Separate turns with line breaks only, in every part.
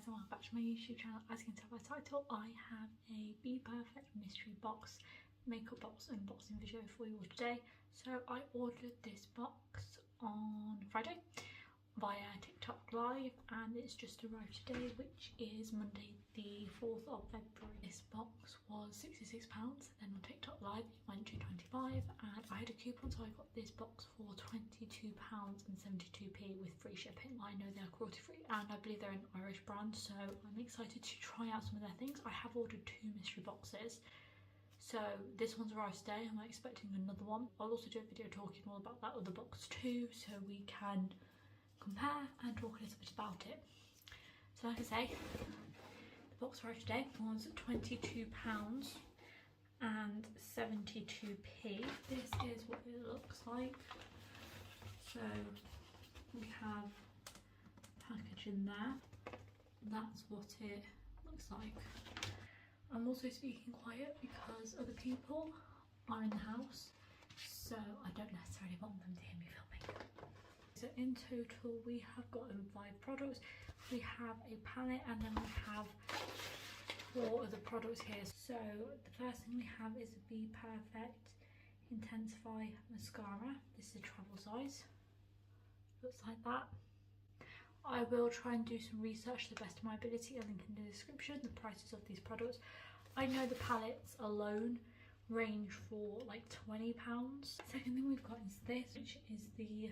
and welcome back to my YouTube channel. As you can tell by the title, I have a BPerfect Mystery box, makeup box unboxing video for you all today. So I ordered this box on Friday via TikTok Live and it's just arrived today, which is Monday the 4th of February. This box was £66, then on TikTok Live it went to 25, and I had a coupon so I got this box for £22.72 with free shipping. I know they're cruelty free and I believe they're an Irish brand, so I'm excited to try out some of their things. I have ordered 2 mystery boxes. So this one's arrived today, I'm expecting another one. I'll also do a video talking all about that other box too, so we can compare and talk a little bit about it. So like I say, the box arrived today was £22.72. This is what it looks like. So we have package in there. That's what it looks like. I'm also speaking quiet because other people are in the house, so I don't necessarily want them to hear me filming. So in total we have gotten 5 products. We have a palette and then we have 4 other products here. So the first thing we have is a BPerfect Intensify Mascara. This is a travel size. Looks like that. I will try and do some research to the best of my ability. I'll link in the description the prices of these products. I know the palettes alone range for like £20. Second thing we've got is this, which is the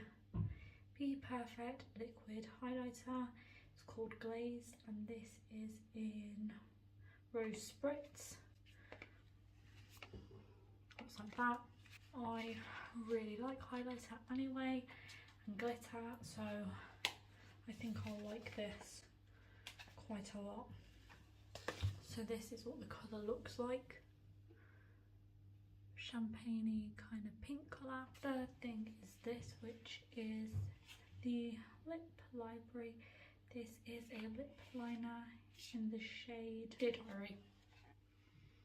BPerfect liquid highlighter. It's called Glazed and this is in Rose Spritz. Looks like that. I really like highlighter anyway and glitter, so I think I'll like this quite a lot. So this is what the colour looks like. Champagne-y kind of pink colour. Third thing is this, which is the Lip Library. This is a lip liner in the shade Dear Diary.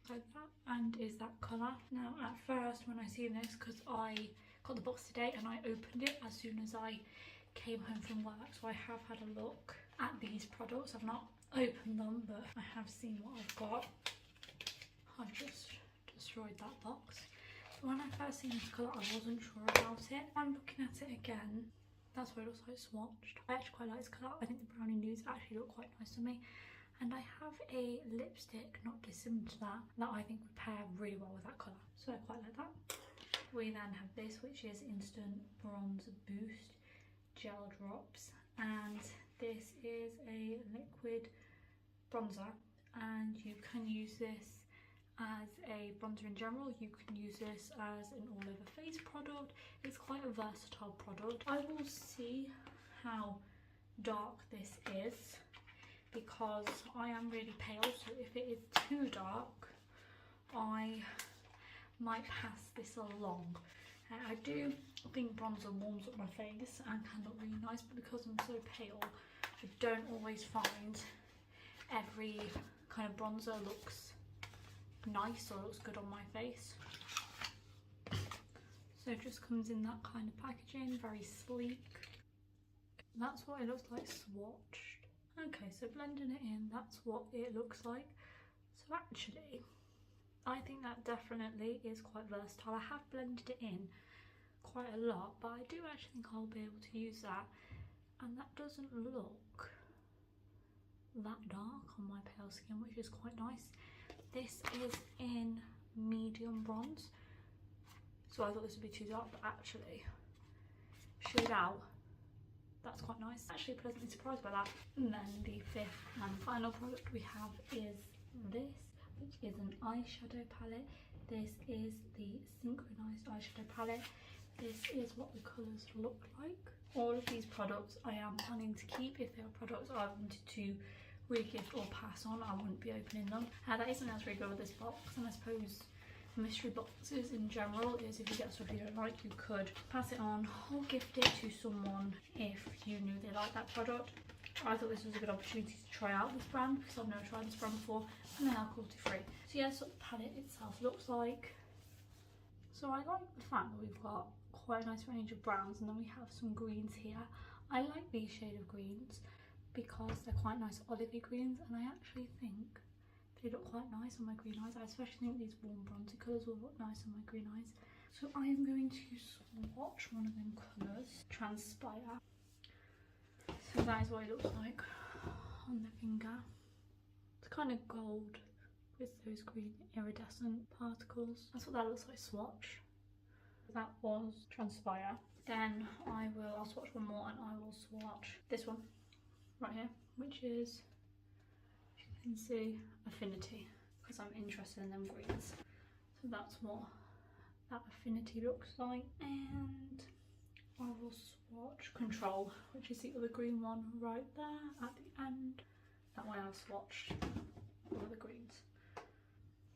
Like that, and is that colour. Now at first when I seen this, because I got the box today and I opened it as soon as I came home from work, so I have had a look at these products. I've not opened them, but I have seen what I've got. I've just destroyed that box. So when I first seen this colour, I wasn't sure about it. I'm looking at it again. That's what it looks like swatched. I actually quite like this colour. I think the brownie nudes actually look quite nice to me. And I have a lipstick not dissimilar to that I think would pair really well with that colour. So I quite like that. We then have this, which is Instant Bronze Boost Gel Drops, and this is a liquid bronzer, and you can use this as a bronzer in general. You can use this as an all over face product. It's quite a versatile product. I will see how dark this is because I am really pale, so if it is too dark I might pass this along. I do think bronzer warms up my face and can look really nice, but because I'm so pale I don't always find every kind of bronzer looks nice or looks good on my face. So it just comes in that kind of packaging, very sleek. That's what it looks like swatched. Okay, so blending it in, that's what it looks like. So actually I think that definitely is quite versatile. I have blended it in quite a lot, but I do actually think I'll be able to use that, and that doesn't look that dark on my pale skin, which is quite nice. This is in medium bronze, so I thought this would be too dark, but actually shade out, that's quite nice. Actually pleasantly surprised by that. And then the 5th and final product we have is this, which is an eyeshadow palette. This is the synchronized eyeshadow palette. This is what the colours look like. All of these products I am planning to keep. If they are products I wanted to re-gift or pass on, I wouldn't be opening them. That is something that's really good with this box, and I suppose mystery boxes in general is if you get stuff you don't like, you could pass it on or gift it to someone if you knew they liked that product. I thought this was a good opportunity to try out this brand because I've never tried this brand before, and they are cruelty free. So yeah, that's what the palette itself looks like. So I like the fact that we've got quite a nice range of browns, and then we have some greens here. I like these shade of greens, because they're quite nice olivey greens, and I actually think they look quite nice on my green eyes. I especially think these warm bronzy colours will look nice on my green eyes. So I am going to swatch one of them colours, Transpire. So that is what it looks like on the finger. It's kind of gold with those green iridescent particles. That's what that looks like swatch. That was Transpire. Then I'll swatch one more, and I will swatch this one right here, which is, as you can see, Affinity, because I'm interested in them greens. So that's what that Affinity looks like. And I will swatch Control, which is the other green one right there at the end. That one I've swatched all the greens.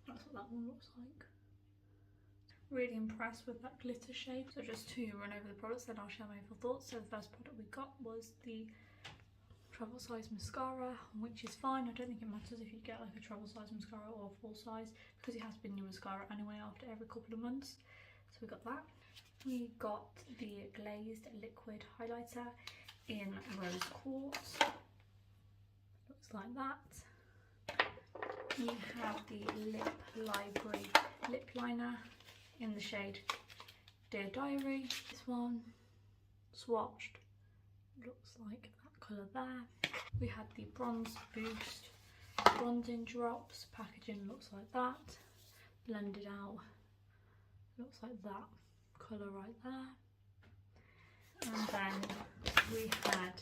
That's what that one looks like. Really impressed with that glitter shade. So just to run over the products, then I'll share my overall thoughts. So the first product we got was the travel size mascara, which is fine. I don't think it matters if you get like a travel size mascara or a full size, because it has been new mascara anyway after every couple of months. So we got that. We got the glazed liquid highlighter in rose quartz. Looks like that. We have the Lip Library lip liner in the shade Dear Diary. This one swatched, looks like that colour there. We had the Bronze Boost bronzing drops. Packaging looks like that. Blended out, looks like that colour right there. And then we had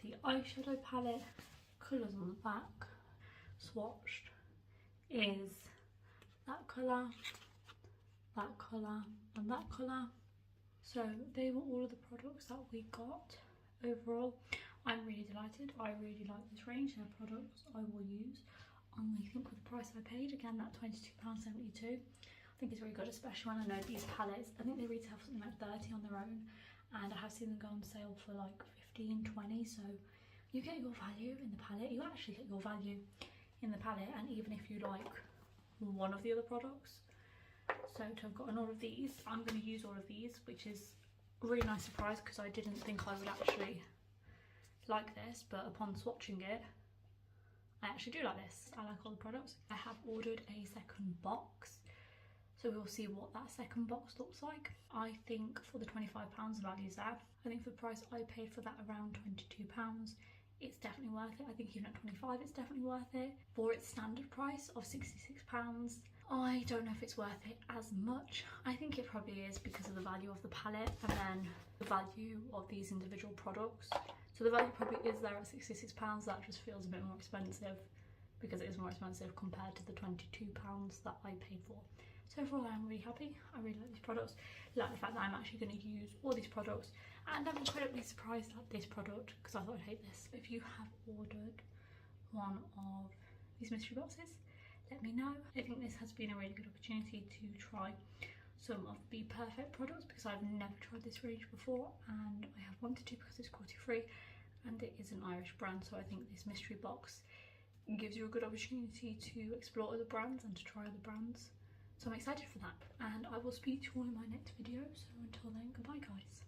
the eyeshadow palette. Colours on the back swatched is that colour, that colour and that colour. So they were all of the products that we got. Overall, I'm really delighted. I really like this range. They're products I will use. I think with the price I paid, again that £22.72, I think it's really good, especially when I know these palettes, I think they retail for something like 30 on their own, and I have seen them go on sale for like 15, 20, so you get your value in the palette. You actually get your value in the palette, and even if you like one of the other products. So to have gotten all of these, I'm going to use all of these, which is a really nice surprise because I didn't think I would actually like this, but upon swatching it, I actually do like this. I like all the products. I have ordered a second box, so we'll see what that second box looks like. I think for the £25 value's there. I think for the price I paid for that, around £22, it's definitely worth it. I think even at 25 it's definitely worth it. For its standard price of £66, I don't know if it's worth it as much. I think it probably is because of the value of the palette and then the value of these individual products. So the value probably is there at £66. That just feels a bit more expensive because it is more expensive compared to the £22 that I paid for. So overall, I'm really happy. I really like these products. I like the fact that I'm actually going to use all these products, and I'm incredibly surprised at this product because I thought I'd hate this. If you have ordered one of these mystery boxes, let me know. I think this has been a really good opportunity to try some of the BPerfect products because I've never tried this range before, and I have wanted to because it's cruelty free and it is an Irish brand. So I think this mystery box gives you a good opportunity to explore other brands and to try other brands. So I'm excited for that, and I will speak to you all in my next video. So until then, goodbye guys.